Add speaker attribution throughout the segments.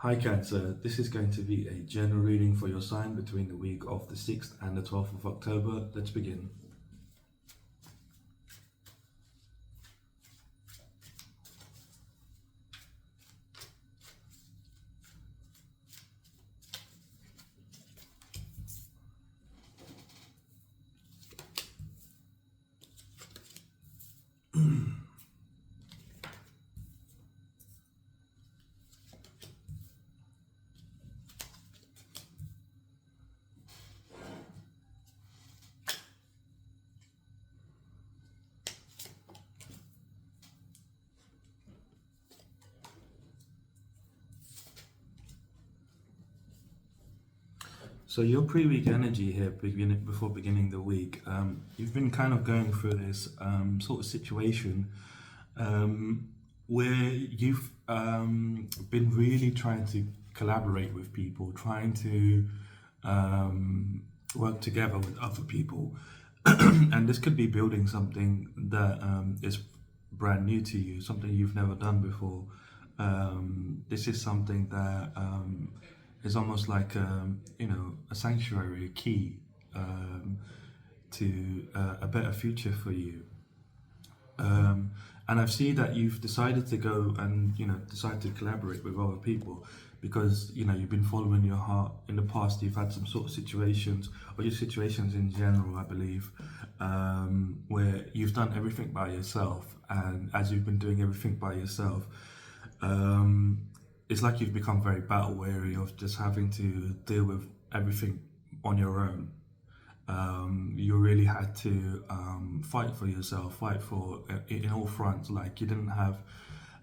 Speaker 1: Hi Cancer, this is going to be a general reading for your sign between the week of the 6th and the 12th of October. Let's begin. So your pre-week energy here, before beginning the week, you've been kind of going through this sort of situation where you've been really trying to collaborate with people, trying to work together with other people, and this could be building something that is brand new to you, something you've never done before. This is something that is almost like a sanctuary, a key to a better future for you. And I've seen that you've decided to go and decide to collaborate with other people because you've been following your heart. In the past, you've had some sort of situations, or your situations in general, I believe, where you've done everything by yourself, and as you've been doing everything by yourself, it's like you've become very battle weary of just having to deal with everything on your own. You really had to fight for yourself, fight for in all fronts. Like you didn't have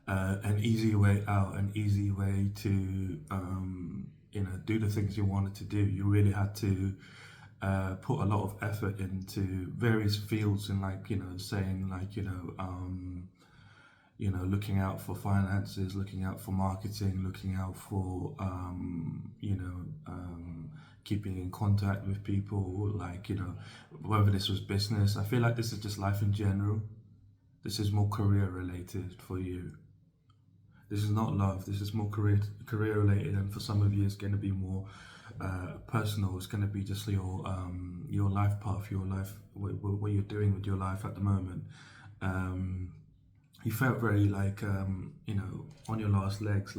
Speaker 1: an easy way out, an easy way to do the things you wanted to do. You really had to put a lot of effort into various fields, and looking out for finances, looking out for marketing, looking out for keeping in contact with people, whether this was business. I feel like this is just life in general. This is more career related for you. This is not love. This is more career related, and for some of you, it's going to be more personal. It's going to be just your life path, your life, what you're doing with your life at the moment. You felt very on your last legs,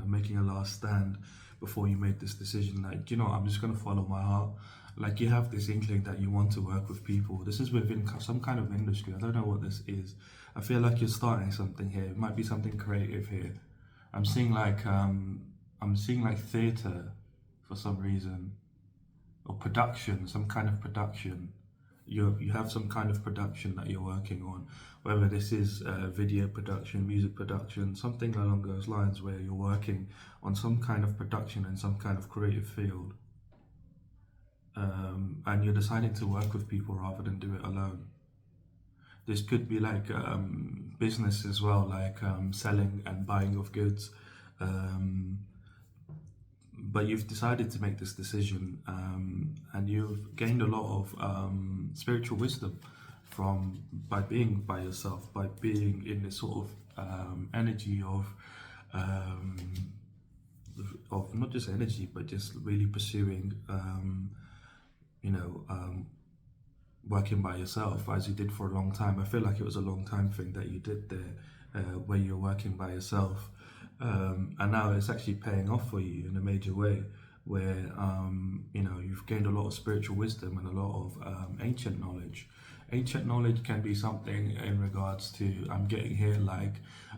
Speaker 1: making a last stand before you made this decision. Like, I'm just going to follow my heart. Like, you have this inkling that you want to work with people. This is within some kind of industry. I don't know what this is. I feel like you're starting something here. It might be something creative here. I'm seeing theatre for some reason, or production, some kind of production. You have some kind of production that you're working on, whether this is video production, music production, something along those lines, where you're working on some kind of production in some kind of creative field, and you're deciding to work with people rather than do it alone. This could be like business as well, like selling and buying of goods. But you've decided to make this decision, and you've gained a lot of spiritual wisdom by being by yourself, by being in this sort of energy of not just energy, but just really pursuing, working by yourself, as you did for a long time. I feel like it was a long time thing that you did there, where you're working by yourself. And now it's actually paying off for you in a major way, where you've gained a lot of spiritual wisdom and a lot of ancient knowledge. Ancient knowledge can be something in regards to, I'm getting here,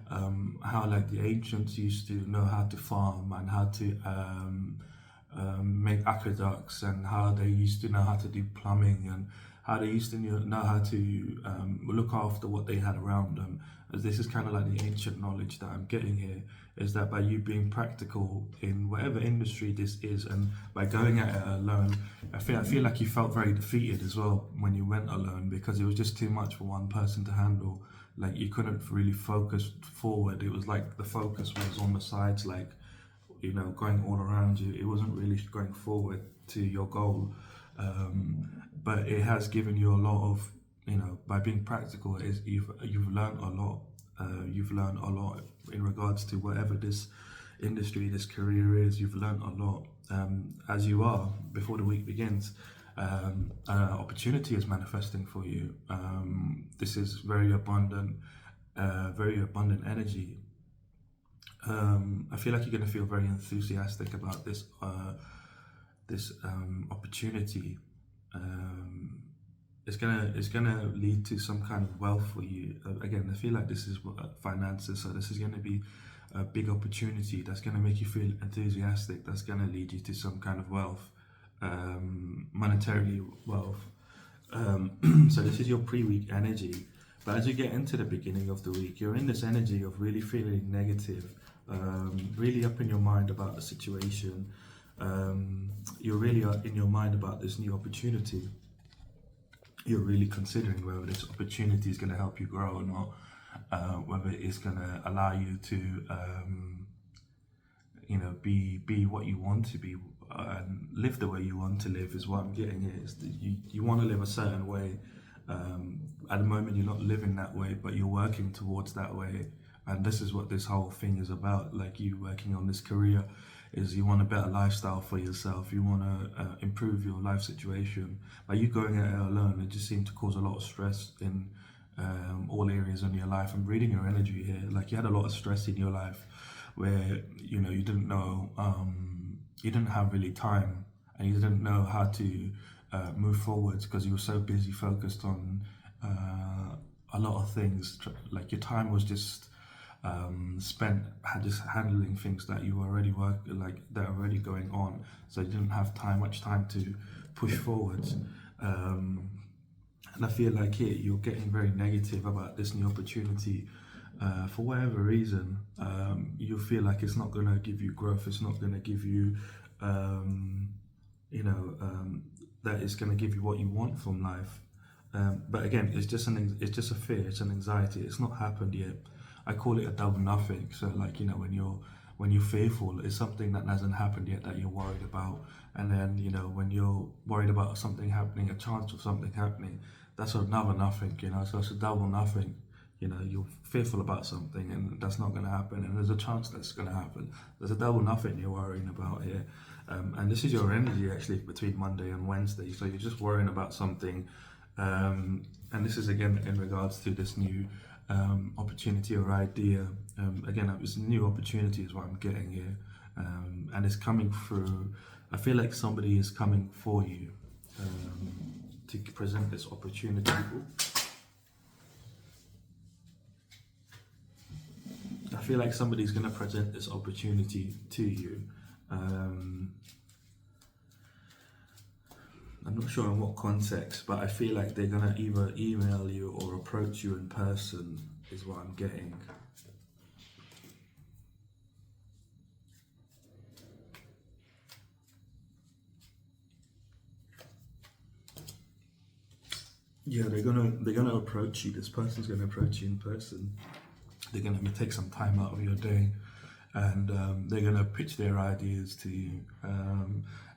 Speaker 1: how the ancients used to know how to farm, and how to make aqueducts, and how they used to know how to do plumbing, and how they used to know how to look after what they had around them. As this is kind of like the ancient knowledge that I'm getting here, is that by you being practical in whatever industry this is, and by going at it alone, I feel like you felt very defeated as well when you went alone, because it was just too much for one person to handle. Like, you couldn't really focus forward. It was like the focus was on the sides, going all around you. It wasn't really going forward to your goal. But it has given you a lot of, by being practical, you've learned a lot. You've learned a lot in regards to whatever this industry, this career is. You've learned a lot. As you are, before the week begins, an opportunity is manifesting for you. This is very abundant energy. I feel like you're going to feel very enthusiastic about this opportunity. Um, it's gonna lead to some kind of wealth for you. Again, I feel like this is finances, so this is going to be a big opportunity that's going to make you feel enthusiastic. That's going to lead you to some kind of wealth, monetarily wealth. So this is your pre-week energy. But as you get into the beginning of the week, you're in this energy of really feeling negative, really up in your mind about the situation. You're really in your mind about this new opportunity. You're really considering whether this opportunity is going to help you grow or not, whether it's going to allow you to, be what you want to be, and live the way you want to live. Is what I'm getting here. Is that you want to live a certain way. At the moment, you're not living that way, but you're working towards that way. And this is what this whole thing is about. Like, you working on this career, is you want a better lifestyle for yourself. You want to improve your life situation. By you going at it alone, it just seemed to cause a lot of stress in all areas in your life. I'm reading your energy here. Like, you had a lot of stress in your life where you didn't know, you didn't have really time, and you didn't know how to move forwards because you were so busy focused on a lot of things. Like, your time was just spent just handling things that you were already that are already going on, so you didn't have much time to push forwards. And I feel like here you're getting very negative about this new opportunity. For whatever reason, you feel like it's not going to give you growth. It's not going to give you, that it's going to give you what you want from life. But again, it's just a fear. It's an anxiety. It's not happened yet. I call it a double nothing. So, like, when you're fearful, it's something that hasn't happened yet that you're worried about. And then, when you're worried about something happening, a chance of something happening, that's another nothing. So it's a double nothing. You're fearful about something and that's not going to happen, and there's a chance that's going to happen. There's a double nothing you're worrying about here. And this is your energy actually between Monday and Wednesday. So you're just worrying about something. And this is again in regards to this new opportunity or idea. Again, it's a new opportunity is what I'm getting here. And it's coming through. I feel like somebody is coming for you to present this opportunity. I feel like somebody's going to present this opportunity to you. I'm not sure in what context, but I feel like they're going to either email you or approach you in person, is what I'm getting. Yeah, they're gonna approach you. This person's gonna approach you in person. They're going to take some time out of your day, and they're going to pitch their ideas to you,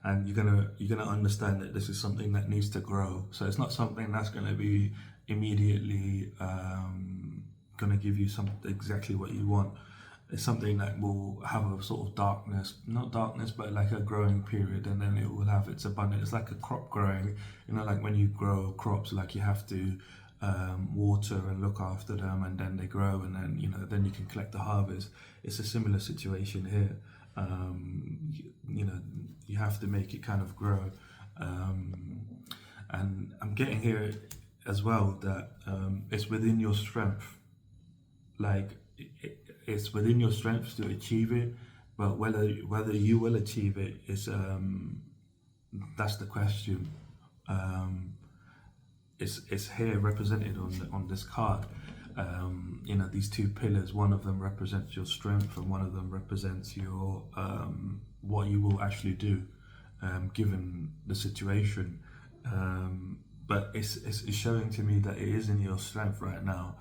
Speaker 1: and you're gonna understand that this is something that needs to grow. So it's not something that's going to be immediately going to give you exactly what you want. It's something that will have a sort of not darkness, but like a growing period, and then it will have its abundance. It's like a crop growing, like when you grow crops, like you have to water and look after them, and then they grow, and then you can collect the harvest. It's a similar situation here. You have to make it kind of grow, and I'm getting here as well that it's within your strength. Like, it's within your strength to achieve it, but whether you will achieve it is that's the question. It's here represented on this card. These two pillars. One of them represents your strength, and one of them represents your what you will actually do, given the situation. But it's showing to me that it is in your strength right now.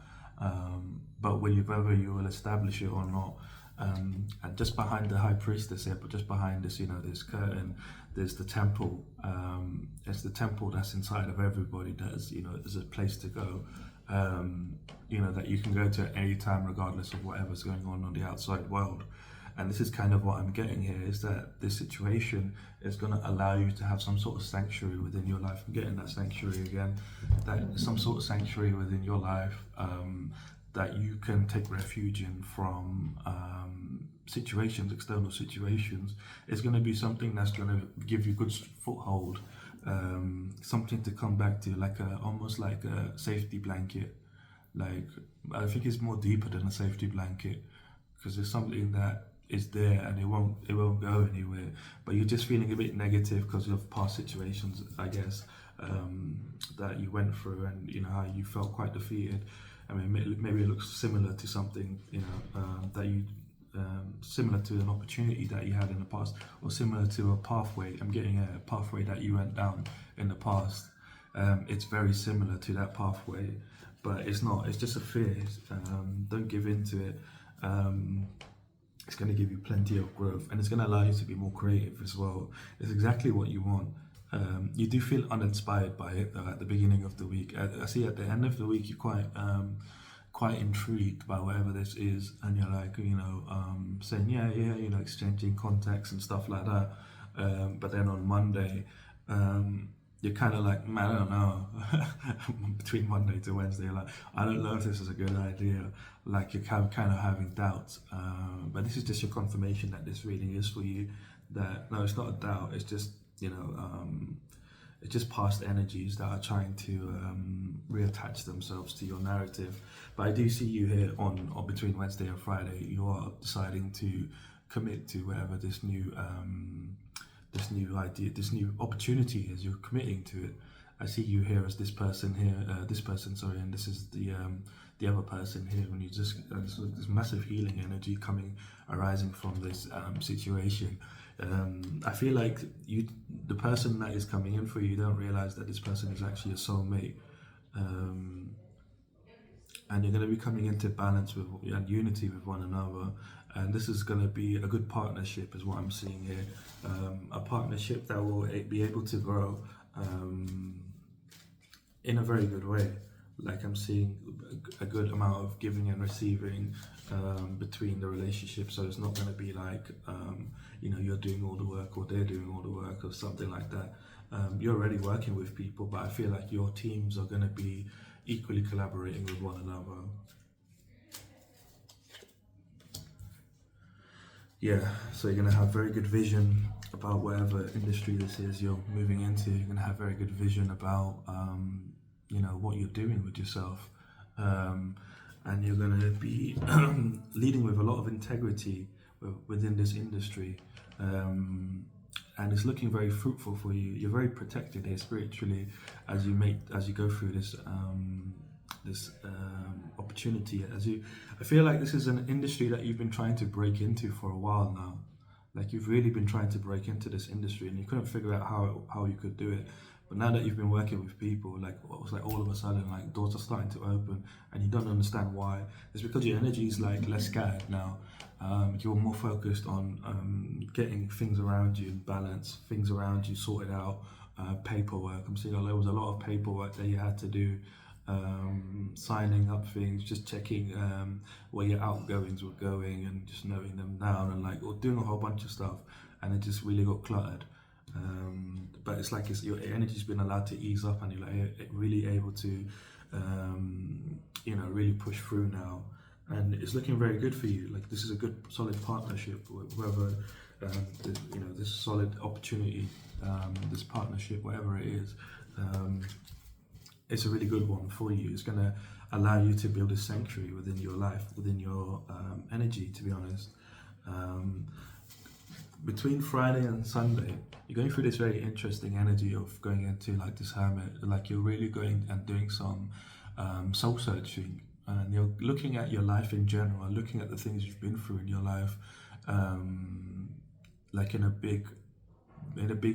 Speaker 1: But whether you will establish it or not. And just behind the high priestess here, but just behind this, this curtain, there's the temple. It's the temple that's inside of everybody. There's a place to go. That you can go to at any time, regardless of whatever's going on the outside world. And this is kind of what I'm getting here, is that this situation is going to allow you to have some sort of sanctuary within your life. I'm getting that sanctuary again, that some sort of sanctuary within your life, that you can take refuge in from situations, external situations. It's going to be something that's going to give you good foothold, something to come back to, like almost like a safety blanket. Like, I think it's more deeper than a safety blanket, because it's something that is there and it won't go anywhere. But you're just feeling a bit negative because of past situations, I guess, that you went through, and you know how you felt quite defeated. I mean, maybe it looks similar to something, you know, that you similar to an opportunity that you had in the past, or similar to a pathway. I'm getting a pathway that you went down in the past. It's very similar to that pathway, but it's not. It's just a fear. Don't give in to it. It's going to give you plenty of growth, and it's going to allow you to be more creative as well. It's exactly what you want. You do feel uninspired by it though at the beginning of the week. I see at the end of the week you're quite intrigued by whatever this is, and you're like, you know, saying yeah, you know, exchanging contacts and stuff like that. But then on Monday, you're kind of like, man, I don't know. Between Monday to Wednesday, you're like, I don't know if this is a good idea. Like, you're kind of having doubts. But this is just your confirmation that this reading is for you. That no, it's not a doubt. It's just, you know, it's just past energies that are trying to reattach themselves to your narrative. But I do see you here on or between Wednesday and Friday. You are deciding to commit to whatever this new idea, this new opportunity is. You're committing to it. I see you here as this person here, and this is the other person here. When you just this massive healing energy arising from this situation. I feel like the person that is coming in for you, don't realize that this person is actually a soulmate, and you're going to be coming into balance with and unity with one another. And this is going to be a good partnership, is what I'm seeing here. A partnership that will be able to grow in a very good way. Like, I'm seeing a good amount of giving and receiving between the relationship. So it's not going to be like, you know, you're doing all the work or they're doing all the work or something like that. You're already working with people, but I feel like your teams are going to be equally collaborating with one another. Yeah, so you're going to have very good vision about whatever industry this is you're moving into. You're going to have very good vision about, you know, what you're doing with yourself. And you're going to be leading with a lot of integrity within this industry. And it's looking very fruitful for you. You're very protected here spiritually as you go through this opportunity. I feel like this is an industry that you've been trying to break into for a while now. Like, you've really been trying to break into this industry, and you couldn't figure out how you could do it. But now that you've been working with people, like, it was like all of a sudden, like, doors are starting to open, and you don't understand why. It's because your energy is like less scattered now. You're more focused on getting things around you in balance, things around you sorted out, paperwork. I'm seeing there was a lot of paperwork that you had to do, signing up things, just checking where your outgoings were going, and just noting them down, and like, or doing a whole bunch of stuff, and it just really got cluttered. But it's like your energy's been allowed to ease up, and you're like really able to, you know, really push through now, and it's looking very good for you. Like, this is a good, solid partnership with whoever, you know, this solid opportunity, this partnership, whatever it is. It's a really good one for you. It's going to allow you to build a sanctuary within your life, within your energy, to be honest. Between Friday and Sunday, you're going through this very interesting energy of going into like this hermit. Like, you're really going and doing some soul searching, and you're looking at your life in general, looking at the things you've been through in your life, like in a big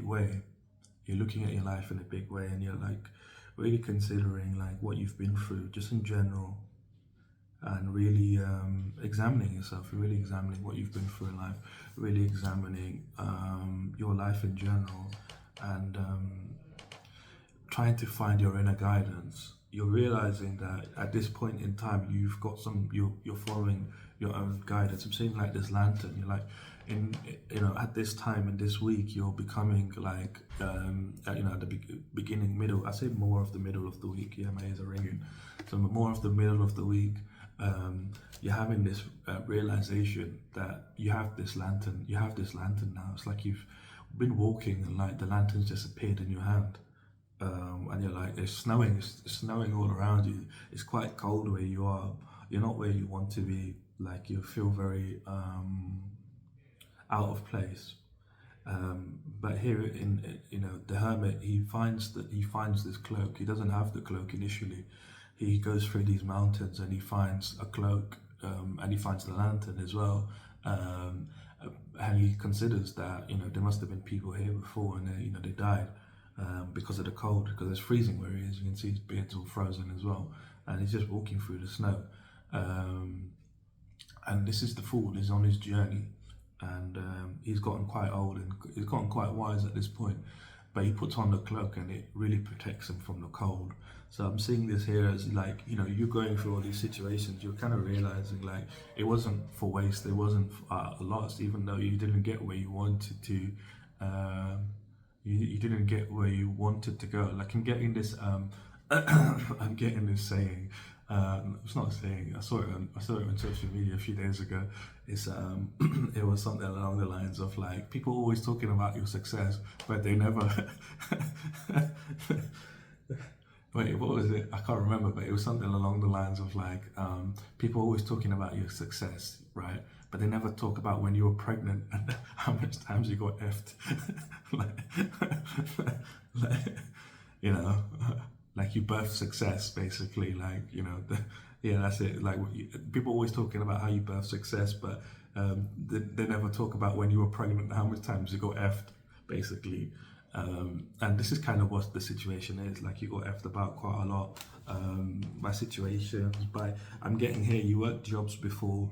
Speaker 1: way. You're looking at your life in a big way, and you're like really considering like what you've been through just in general, and really examining yourself. You're really examining what you've been through in life, really examining your life in general, and trying to find your inner guidance. You're realizing that at this point in time, you've got you're following your own guidance. I'm seeing like this lantern. You're like, in at this time in this week, you're becoming like at the beginning, middle. I say more of the middle of the week. Yeah, my ears are ringing. So more of the middle of the week. You're having this realization that you have this lantern. You have this lantern now. It's like you've been walking and like the lantern's just appeared in your hand. And you're like, it's snowing all around you. It's quite cold where you are. You're not where you want to be. Like you feel very out of place. But here in the hermit, he finds this cloak. He doesn't have the cloak initially. He goes through these mountains and he finds a cloak, and he finds the lantern as well. And he considers that there must have been people here before, and they died because of the cold, because it's freezing where he is. You can see his beard's all frozen as well, and he's just walking through the snow. And this is the fool. He's on his journey, and he's gotten quite old and he's gotten quite wise at this point. But he puts on the cloak, and it really protects him from the cold. So I'm seeing this here as like, you're going through all these situations. You're kind of realizing like it wasn't for waste. It wasn't a loss, even though you didn't get where you wanted to. You didn't get where you wanted to go. Like I'm getting this. I'm getting this saying. It's not a saying. I saw it on social media a few days ago. It's it was something along the lines of like, people always talking about your success, but they never. Wait, what was it? I can't remember, but it was something along the lines of like, people always talking about your success, right? But they never talk about when you were pregnant and how much times you got effed. Like you birthed success, basically. Like, yeah, that's it. Like people always talking about how you birthed success, but they never talk about when you were pregnant and how much times you got effed, basically. And this is kind of what the situation is. Like you got effed about quite a lot. My situations, but I'm getting here. You worked jobs before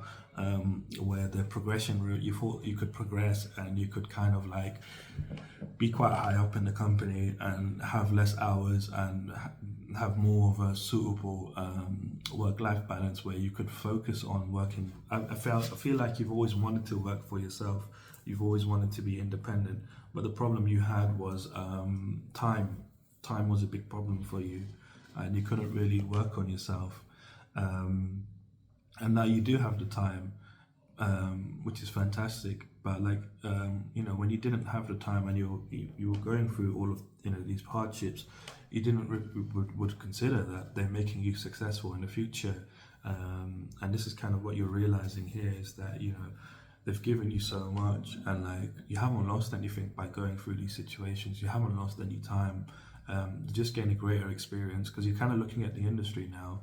Speaker 1: where the progression route, you thought you could progress and you could kind of like be quite high up in the company and have less hours and have more of a suitable work-life balance where you could focus on working. I feel like you've always wanted to work for yourself. You've always wanted to be independent, but the problem you had was time. Time was a big problem for you, and you couldn't really work on yourself. And now you do have the time, which is fantastic. But like when you didn't have the time and you were going through all of these hardships, you didn't would consider that they're making you successful in the future. And this is kind of what you're realizing here, is that they've given you so much, and like you haven't lost anything by going through these situations. You haven't lost any time. You just gain a greater experience, because you're kind of looking at the industry now,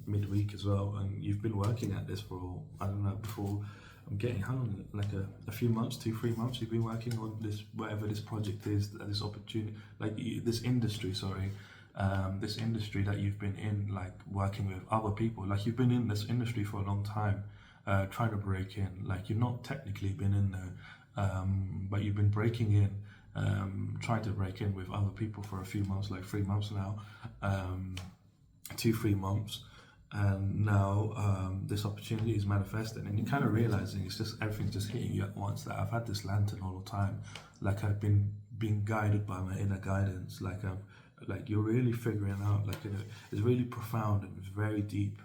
Speaker 1: midweek as well, and you've been working at this for, I don't know, before I'm getting, how long, like a few months, 2-3 months you've been working on this, whatever this project is, this opportunity, like this industry, this industry that you've been in, like working with other people. Like you've been in this industry for a long time, trying to break in. Like you've not technically been in there, but you've been breaking in, trying to break in with other people for a few months, like 3 months now, 2-3 months, and now this opportunity is manifesting, and you're kind of realizing it's just everything's just hitting you at once. That I've had this lantern all the time, like I've been being guided by my inner guidance. Like you're really figuring out, like it's really profound and it's very deep.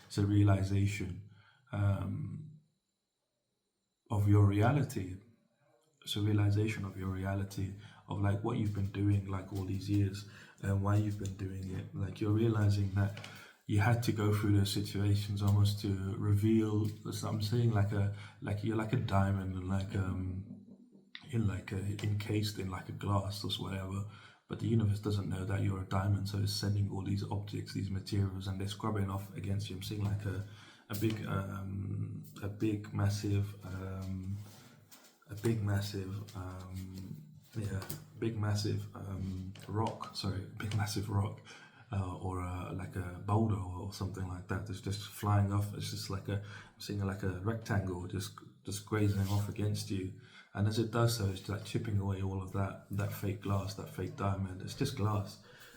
Speaker 1: It's a realization of your reality. It's a realization of your reality, of like what you've been doing like all these years and why you've been doing it. Like you're realizing that you had to go through those situations almost to reveal. So I'm saying like you're like a diamond, and encased in like a glass or whatever. But the universe doesn't know that you're a diamond, so it's sending all these objects, these materials, and they're scrubbing off against you. I'm seeing like a big massive rock. Sorry, big massive rock, or like a boulder or something like that. That's just flying off. It's just like I'm seeing like a rectangle just grazing off against you. And as it does so, it's like chipping away all of that fake glass, that fake diamond. It's just glass.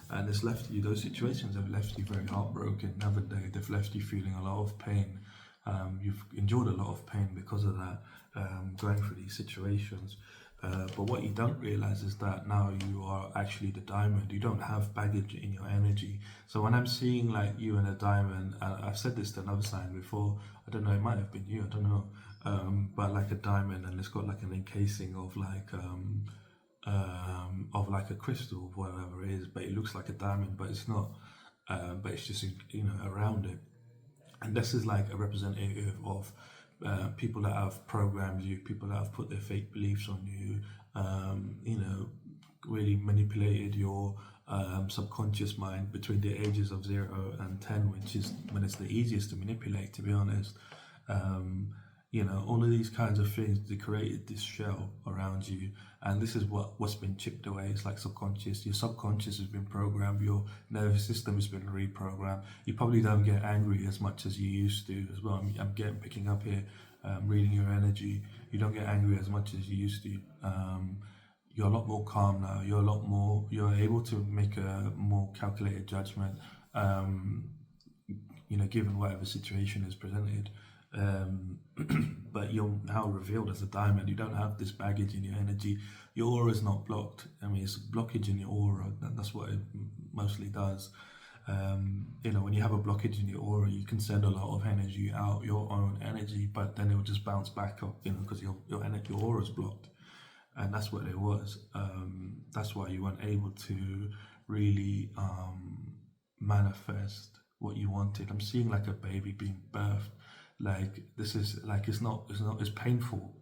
Speaker 1: And it's left you, those situations have left you very heartbroken, haven't they? They've left you feeling a lot of pain. You've endured a lot of pain because of that, going through these situations. But what you don't realize is that now you are actually the diamond. You don't have baggage in your energy. So when I'm seeing like you and a diamond, I've said this to another sign before. I don't know, it might have been you. I don't know. But like a diamond, and it's got like an encasing of like a crystal, whatever it is. But it looks like a diamond, but it's not. But it's just around it, and this is like a representative of people that have programmed you, people that have put their fake beliefs on you, really manipulated your subconscious mind between the ages of 0 and 10, which is when it's the easiest to manipulate, to be honest. Um, all of these kinds of things, they created this shell around you, and this is what's been chipped away. It's like subconscious. Your subconscious has been programmed. Your nervous system has been reprogrammed. You probably don't get angry as much as you used to as well. I'm getting picking up here, reading your energy. You don't get angry as much as you used to. You're a lot more calm now. You're a lot more. You're able to make a more calculated judgment. Um, given whatever situation is presented. Um, but you're now revealed as a diamond. You don't have this baggage in your energy. Your aura is not blocked. I mean, it's blockage in your aura. That's what it mostly does. When you have a blockage in your aura, you can send a lot of energy out, your own energy, but then it will just bounce back up, because your aura is blocked, and that's what it was. That's why you weren't able to really manifest what you wanted. I'm seeing like a baby being birthed. Like this is like it's painful,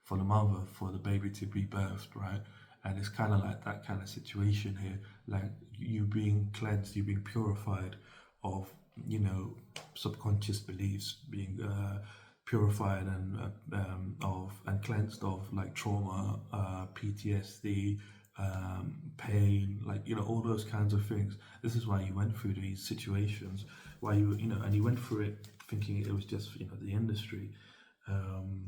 Speaker 1: for the mother, for the baby to be birthed, right? And it's kind of like that kind of situation here, like you being cleansed, you being purified of subconscious beliefs, being purified and cleansed of like trauma, PTSD, pain, like all those kinds of things. This is why you went through these situations, why and you went through it thinking it was just the industry, um,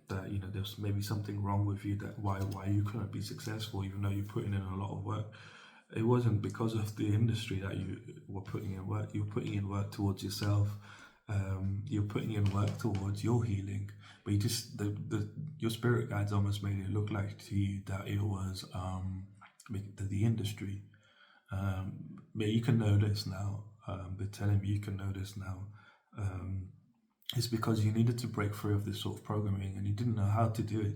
Speaker 1: that there's maybe something wrong with you, that why you couldn't be successful even though you're putting in a lot of work. It wasn't because of the industry that you were putting in work. You were putting in work towards yourself. You're putting in work towards your healing, but you just your spirit guides almost made it look like to you that it was the industry. But you can know this now. They're telling me you can know this now. Um, it's because you needed to break free of this sort of programming, and you didn't know how to do it.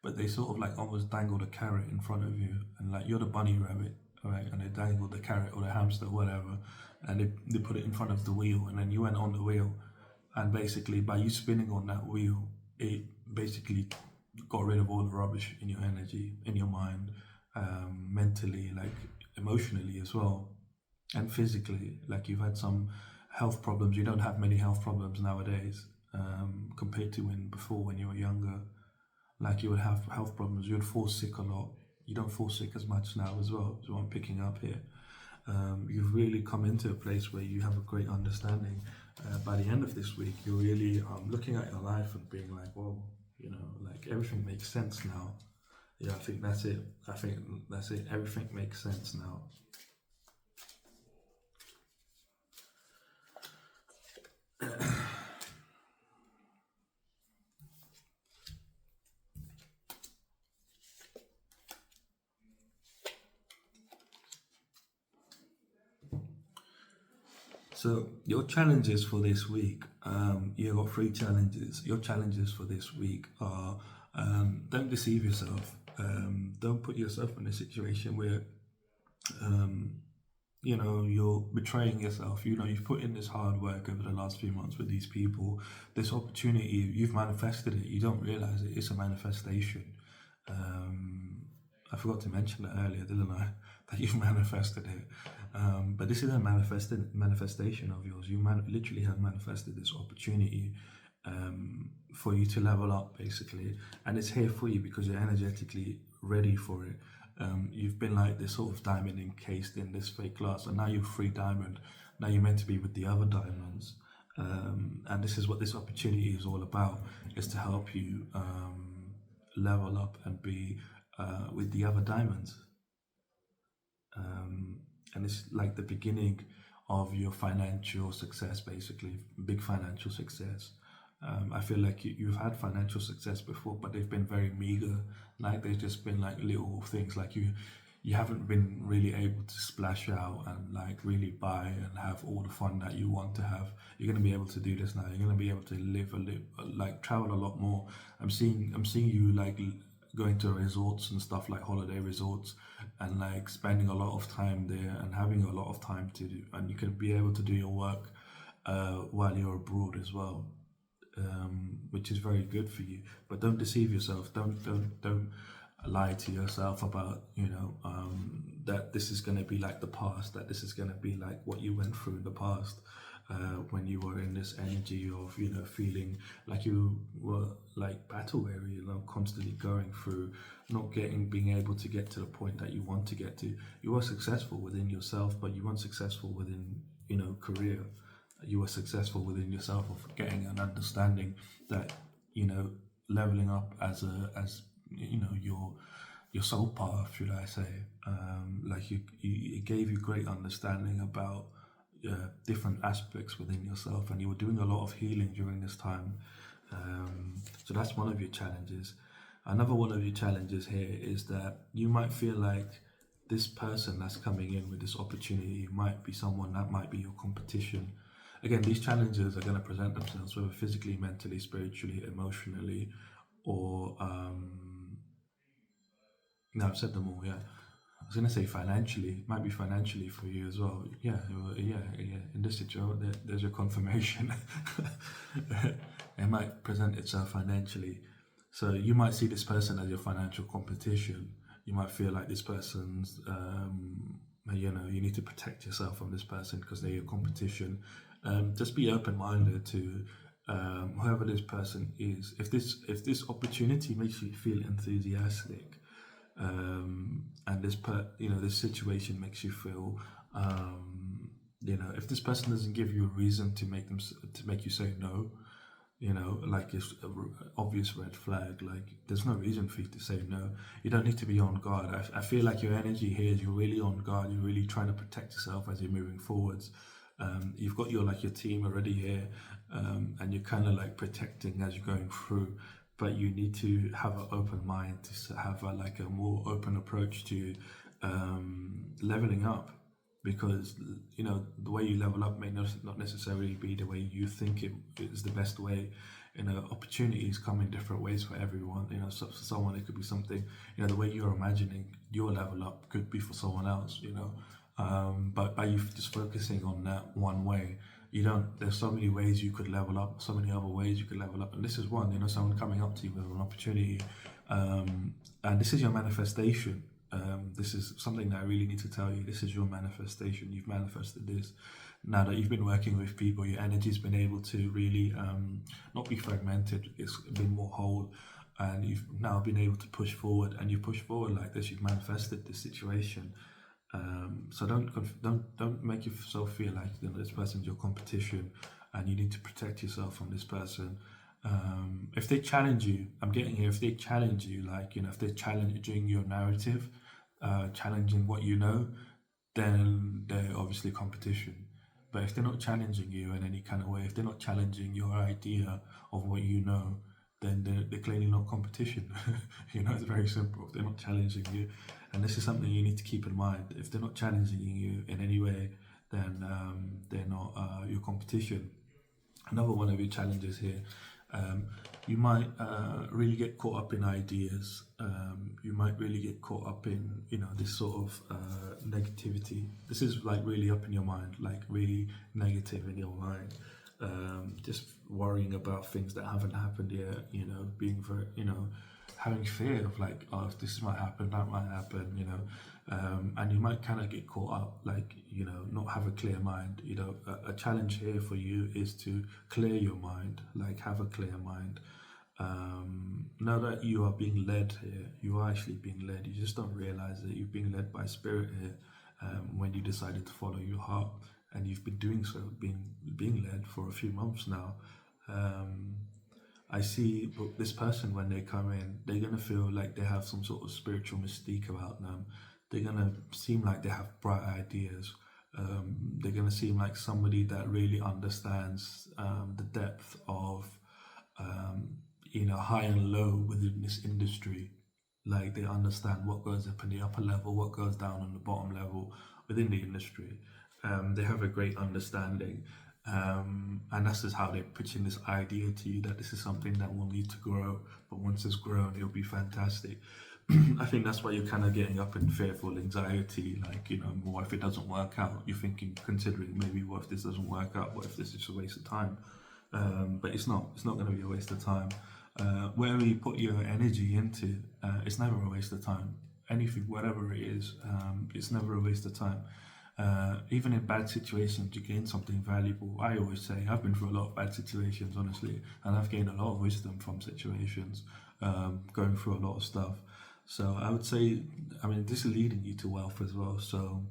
Speaker 1: But they sort of like almost dangled a carrot in front of you, and like you're the bunny rabbit, all right? And they dangled the carrot or the hamster, whatever, and they put it in front of the wheel, and then you went on the wheel, and basically by you spinning on that wheel, it basically got rid of all the rubbish in your energy, in your mind, mentally, like emotionally as well, and physically. Like you've had some health problems. You don't have many health problems nowadays, compared to when you were younger. Like you would have health problems. You would fall sick a lot. You don't fall sick as much now as well. So I'm picking up here. You've really come into a place where you have a great understanding. By the end of this week, you're really looking at your life and being like, "Whoa, like everything makes sense now." Yeah, I think that's it. I think that's it. Everything makes sense now. So your challenges for this week, you got 3 challenges. Your challenges for this week are, don't deceive yourself. Don't put yourself in a situation where you're betraying yourself. You've put in this hard work over the last few months with these people. This opportunity, you've manifested it. You don't realize it. It's a manifestation. I forgot to mention that earlier, didn't I? That you've manifested it. But this is a manifestation of yours. You literally have manifested this opportunity, for you to level up, basically, and it's here for you because you're energetically ready for it. You've been like this sort of diamond encased in this fake glass, and now you're free diamond. Now you're meant to be with the other diamonds, and this is what this opportunity is all about: is to help you level up and be with the other diamonds. And it's like the beginning of your financial success, basically, big financial success. I feel like you've had financial success before, but they've been very meager. Like they've just been like little things. Like you haven't been really able to splash out and like really buy and have all the fun that you want to have. You're going to be able to do this now. You're going to be able to like travel a lot more. I'm seeing you like going to resorts and stuff, like holiday resorts, and like spending a lot of time there and having a lot of time to do, and you can be able to do your work while you're abroad as well, which is very good for you. But don't deceive yourself. Don't lie to yourself about that this is going to be like the past. That this is going to be like what you went through in the past. When you were in this energy of feeling like you were like battle weary, constantly going through, not being able to get to the point that you want to get to. You were successful within yourself, but you weren't successful within career. You were successful within yourself of getting an understanding that leveling up as your soul path, should I say. Like it gave you great understanding about different aspects within yourself, and you were doing a lot of healing during this time. So that's one of your challenges. Another one of your challenges here is that you might feel like this person that's coming in with this opportunity might be someone that might be your competition. Again, these challenges are going to present themselves whether physically, mentally, spiritually, emotionally, or no, I've said them all. Yeah, I was gonna say financially. It might be financially for you as well. Yeah, yeah. In this situation, there's your confirmation. It might present itself financially. So you might see this person as your financial competition. You might feel like this person's, you need to protect yourself from this person because they're your competition. Just be open-minded to whoever this person is. If this opportunity makes you feel enthusiastic, and this situation makes you feel, if this person doesn't give you a reason to make you say no, like it's an obvious red flag. Like there's no reason for you to say no. You don't need to be on guard. I feel like your energy here is you're really on guard. You're really trying to protect yourself as you're moving forwards. You've got your team already here, and you're kind of like protecting as you're going through. But you need to have an open mind to have a more open approach to leveling up, because the way you level up may not necessarily be the way you think it is the best way. Opportunities come in different ways for everyone. So for someone it could be something, the way you're imagining your level up could be for someone else. But by you just focusing on that one way, there's so many ways you could level up, so many other ways you could level up, and this is one. Someone coming up to you with an opportunity, and this is your manifestation. This is something that I really need to tell you. This is your manifestation. You've manifested this. Now that you've been working with people, your energy's been able to really not be fragmented. It's been more whole, and you've now been able to push forward. And you push forward like this. You've manifested this situation. So don't make yourself feel like this person's your competition, and you need to protect yourself from this person. If they challenge you, I'm getting here. If they challenge you, if they're challenging your narrative, challenging what you know, then they're obviously competition. But if they're not challenging you in any kind of way, if they're not challenging your idea of what you know, then they're clearly not competition. It's very simple. If they're not challenging you, and this is something you need to keep in mind. If they're not challenging you in any way, then they're not your competition. Another one of your challenges here, you might really get caught up in ideas. You might really get caught up in this sort of negativity. This is like really up in your mind, like really negative in your mind. Just worrying about things that haven't happened yet. Being very having fear of like, oh, if this might happen, that might happen. And you might kind of get caught up, not have a clear mind. A challenge here for you is to clear your mind, like have a clear mind. Now that you are being led here, you are actually being led. You just don't realize that you're being led by spirit here. When you decided to follow your heart, and you've been doing so, being led for a few months now. I see this person, when they come in, they're going to feel like they have some sort of spiritual mystique about them. They're going to seem like they have bright ideas. They're going to seem like somebody that really understands the depth of um, high and low within this industry. Like they understand what goes up in the upper level, what goes down on the bottom level within the industry. They have a great understanding, and that's just how they're pitching this idea to you that this is something that will need to grow. But once it's grown, it'll be fantastic. I think that's why you're kind of getting up in fearful anxiety, like, what if it doesn't work out? You're thinking, considering maybe what if this doesn't work out? What if this is just a waste of time? But it's not. It's not going to be a waste of time. Wherever you put your energy into, it's never a waste of time. Anything, whatever it is, it's never a waste of time. Even in bad situations, you gain something valuable. I always say I've been through a lot of bad situations, honestly, and I've gained a lot of wisdom from situations, going through a lot of stuff. So I would say, I mean, this is leading you to wealth as well. So,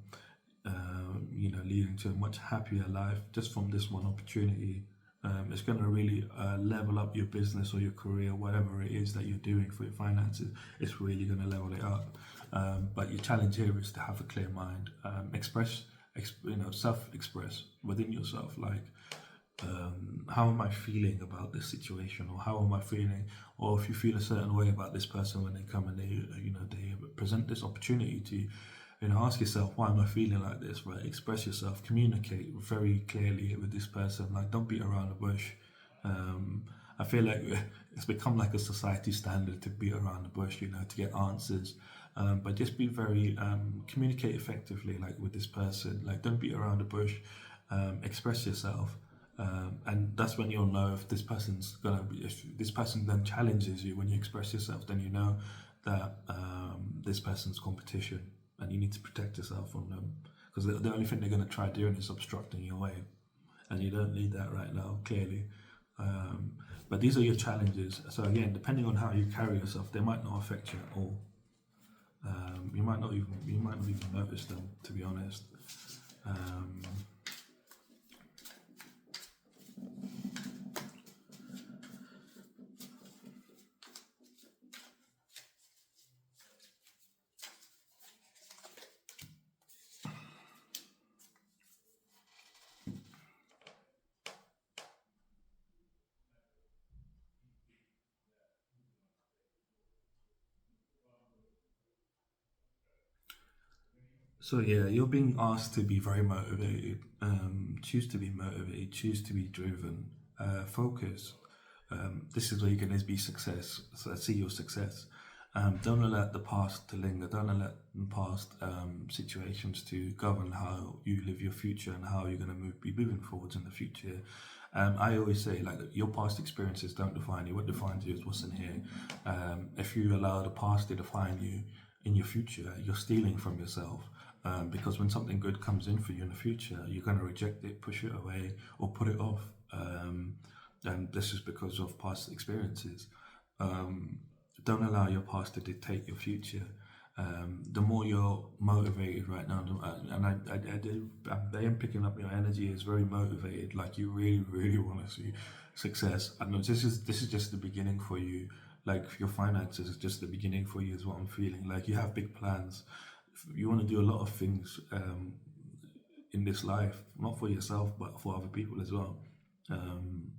Speaker 1: leading to a much happier life just from this one opportunity. It's going to really level up your business or your career, whatever it is that you're doing for your finances. It's really going to level it up. But your challenge here is to have a clear mind, self-express within yourself. Like, how am I feeling about this situation, or how am I feeling, or if you feel a certain way about this person when they come and they present this opportunity to you. Ask yourself, why am I feeling like this, right? Express yourself, communicate very clearly with this person. Like, don't beat around the bush. I feel like it's become like a society standard to beat around the bush, to get answers. But just be very, communicate effectively, like with this person. Like, don't beat around the bush. Express yourself. And that's when you'll know if this person's if this person then challenges you when you express yourself, then you know that this person's competition, and you need to protect yourself from them, because the only thing they're going to try doing is obstructing your way, and you don't need that right now, clearly. But these are your challenges. So again, depending on how you carry yourself, they might not affect you at all. You might not even notice them, to be honest. Um, So yeah, you're being asked to be very motivated. Choose to be motivated. Choose to be driven. Focus. This is where you're going to be success. So see your success. Don't allow the past to linger. Don't allow the past situations to govern how you live your future and how you're going to be moving forwards in the future. I always say, like, your past experiences don't define you. What defines you is what's in here. If you allow the past to define you in your future, you're stealing from yourself. Because when something good comes in for you in the future, you're going to reject it, push it away, or put it off. And this is because of past experiences. Um, don't allow your past to dictate your future. The more you're motivated right now, and I am picking up your energy is very motivated. Like, you really, really want to see success. I know this is just the beginning for you. Like, your finances is just the beginning for you, is what I'm feeling. Like, you have big plans. You want to do a lot of things in this life, not for yourself but for other people as well. Um,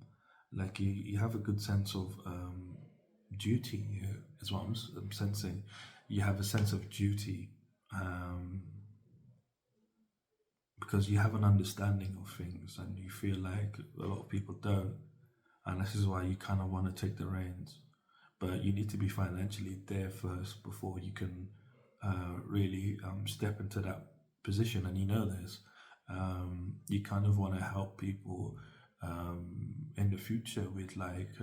Speaker 1: like, you have a good sense of duty here, is what I'm sensing. You have a sense of duty, um, because you have an understanding of things, and you feel like a lot of people don't, and this is why you kind of want to take the reins. But you need to be financially there first before you can really step into that position, and you know this. You kind of want to help people in the future with, like,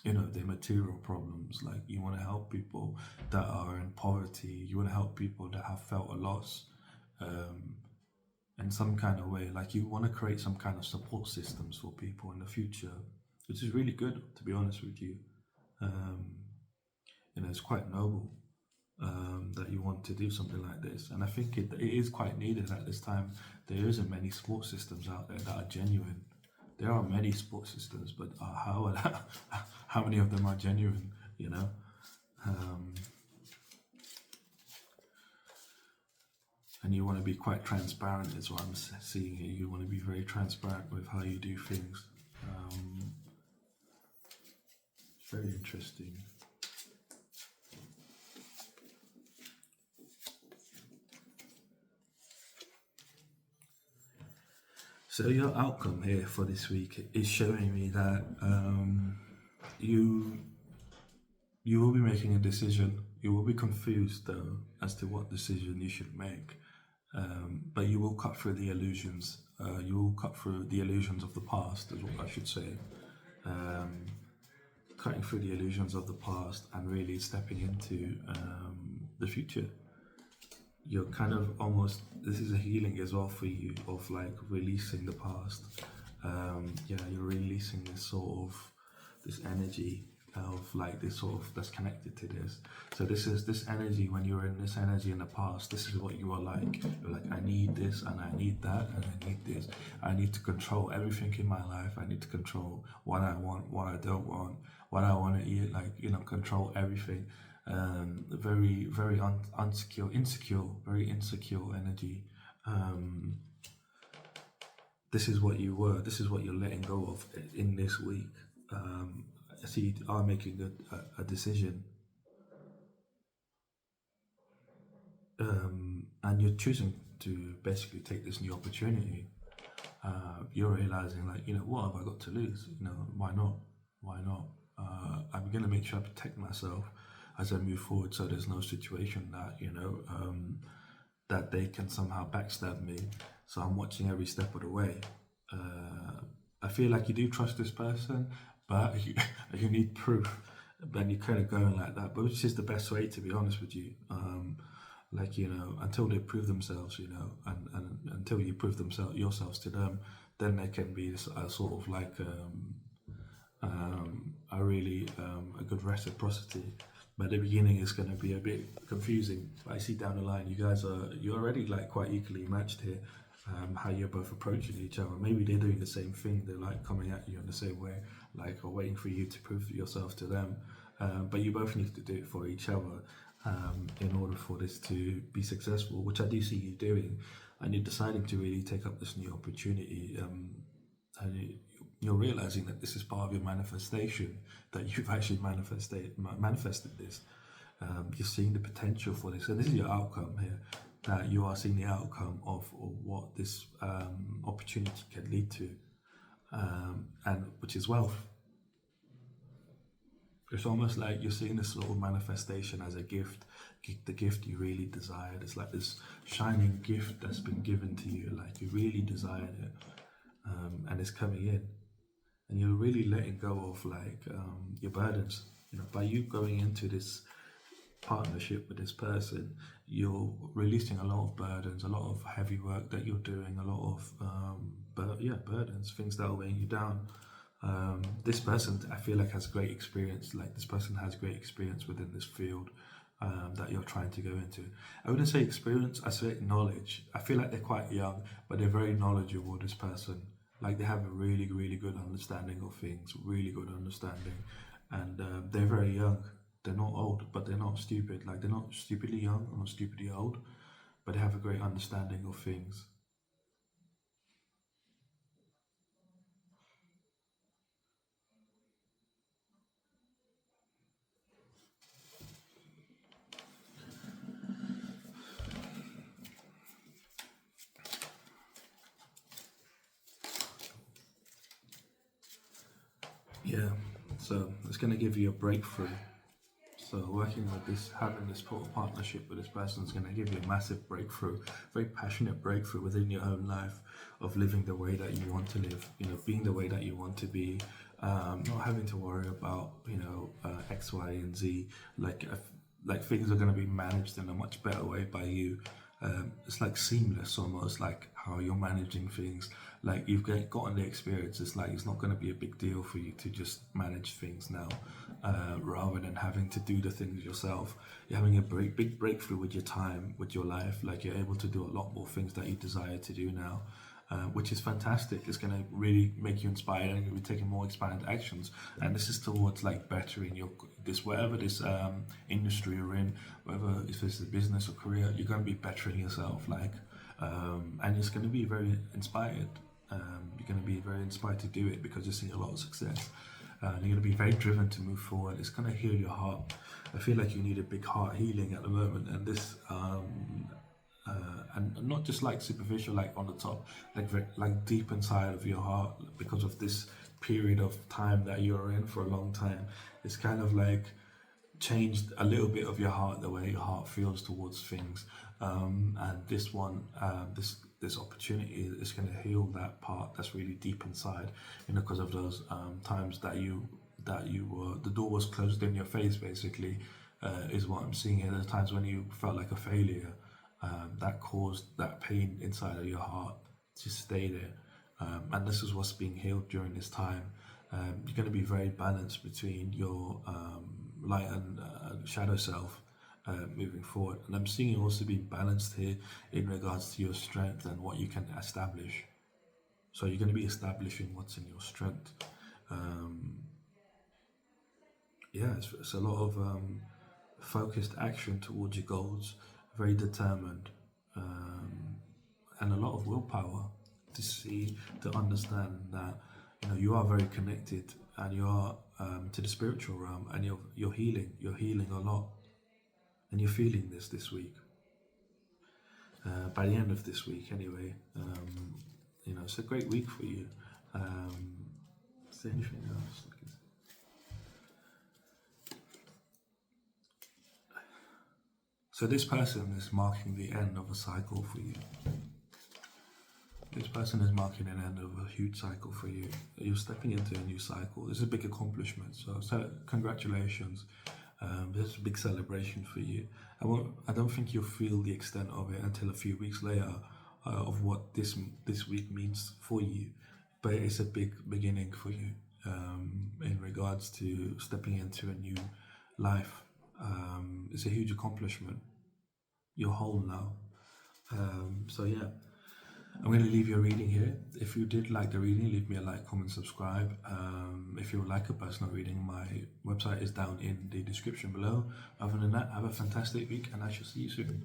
Speaker 1: their material problems. Like, you want to help people that are in poverty. You want to help people that have felt a loss um, in some kind of way. Like, you want to create some kind of support systems for people in the future, which is really good, to be honest with you. Um, it's quite noble that you want to do something like this, and I think it is quite needed at this time. There isn't many support systems out there that are genuine. There are many support systems, but how many of them are genuine? You know. Um, and you want to be quite transparent is what I'm seeing here. You want to be very transparent with how you do things. It's very interesting. So your outcome here for this week is showing me that you you will be making a decision. You will be confused though as to what decision you should make, but you will cut through the illusions. You will cut through the illusions of the past, is what I should say. Um, Cutting through the illusions of the past and really stepping into the future. You're kind of almost, this is a healing as well for you of like releasing the past. Yeah, you're releasing this sort of this energy of like this sort of that's connected to this. So this is this energy. When you were in this energy in the past, this is what you were like. You're like, I need this and I need that and I need this. I need to control everything in my life. I need to control what I want, what I don't want, what I want to eat. Like, you know, control everything. Very insecure, very insecure energy. This is what you were. This is what you're letting go of in this week. I see you are making a decision, and you're choosing to basically take this new opportunity. You're realizing, like, you know, what have I got to lose? You know, why not? Why not? I'm gonna make sure I protect myself as I move forward, so there's no situation that, you know, that they can somehow backstab me. So I'm watching every step of the way. I feel like you do trust this person, but you need proof. Then you're kind of going like that, but which is the best way, to be honest with you. Like, you know, until they prove themselves, you know, and until you prove yourselves to them, then they can be a sort of like a really a good reciprocity. But the beginning is going to be a bit confusing. But I see down the line, you're already like quite equally matched here. How you're both approaching each other. Maybe they're doing the same thing. They're like coming at you in the same way, like, or waiting for you to prove yourself to them. But you both need to do it for each other in order for this to be successful, which I do see you doing. And you're deciding to really take up this new opportunity. And you're realizing that this is part of your manifestation, that you've actually manifested this. You're seeing the potential for this, and this is your outcome here. That you are seeing the outcome of what this opportunity can lead to, and which is wealth. It's almost like you're seeing this sort of manifestation as a gift, the gift you really desired. It's like this shining gift that's been given to you, like you really desired it, and it's coming in, and you're really letting go of like your burdens. You know, by you going into this partnership with this person, you're releasing a lot of burdens, a lot of heavy work that you're doing, a lot of burdens, things that are weighing you down. This person, I feel like, has great experience. Like, this person has great experience within this field that you're trying to go into. I wouldn't say experience, I say knowledge. I feel like they're quite young, but they're very knowledgeable, this person. Like, they have a really, really good understanding of things, really good understanding. And they're very young. They're not old, but they're not stupid. Like, they're not stupidly young or not stupidly old, but they have a great understanding of things. Yeah, so it's going to give you a breakthrough. So working with this, having this partnership with this person is going to give you a massive breakthrough, very passionate breakthrough within your own life of living the way that you want to live, you know, being the way that you want to be, not having to worry about, you know, X, Y, and Z. Like things are going to be managed in a much better way by you. It's like seamless, almost like how you're managing things. Like, you've gotten the experience. It's like it's not going to be a big deal for you to just manage things now, rather than having to do the things yourself. You're having a big breakthrough with your time, with your life. Like, you're able to do a lot more things that you desire to do now. which is fantastic. It's going to really make you inspired and you'll be taking more expanded actions. And this is towards like bettering your this whatever this industry you're in, whether if it's a business or career, you're going to be bettering yourself. And it's going to be very inspired. You're going to be very inspired to do it because you're seeing a lot of success. You're going to be very driven to move forward. It's going to heal your heart. I feel like you need a big heart healing at the moment, and this and not just like superficial, like on the top, like deep inside of your heart, because of this period of time that you're in for a long time. It's kind of like changed a little bit of your heart, the way your heart feels towards things. And this one, this opportunity is going to heal that part that's really deep inside, because of those times that you were the door was closed in your face, basically, is what I'm seeing here. There's times when you felt like a failure, that caused that pain inside of your heart to stay there. And this is what's being healed during this time. You're going to be very balanced between your light and shadow self moving forward. And I'm seeing you also being balanced here in regards to your strength and what you can establish. So you're going to be establishing what's in your strength. It's a lot of focused action towards your goals, very determined, and a lot of willpower to understand that you are very connected, and you are to the spiritual realm, and you're healing a lot, and you're feeling this week. By the end of this week, anyway, it's a great week for you. Is there anything else? So this person is marking the end of a cycle for you. This person is marking an end of a huge cycle for you. You're stepping into a new cycle. This is a big accomplishment. So congratulations. This is a big celebration for you. I don't think you'll feel the extent of it until a few weeks later, of what this week means for you. But it's a big beginning for you in regards to stepping into a new life. It's a huge accomplishment. You're whole now. I'm going to leave you a reading here. If you did like the reading, leave me a like, comment, subscribe. If you would like a personal reading, my website is down in the description below. Other than that, have a fantastic week, and I shall see you soon.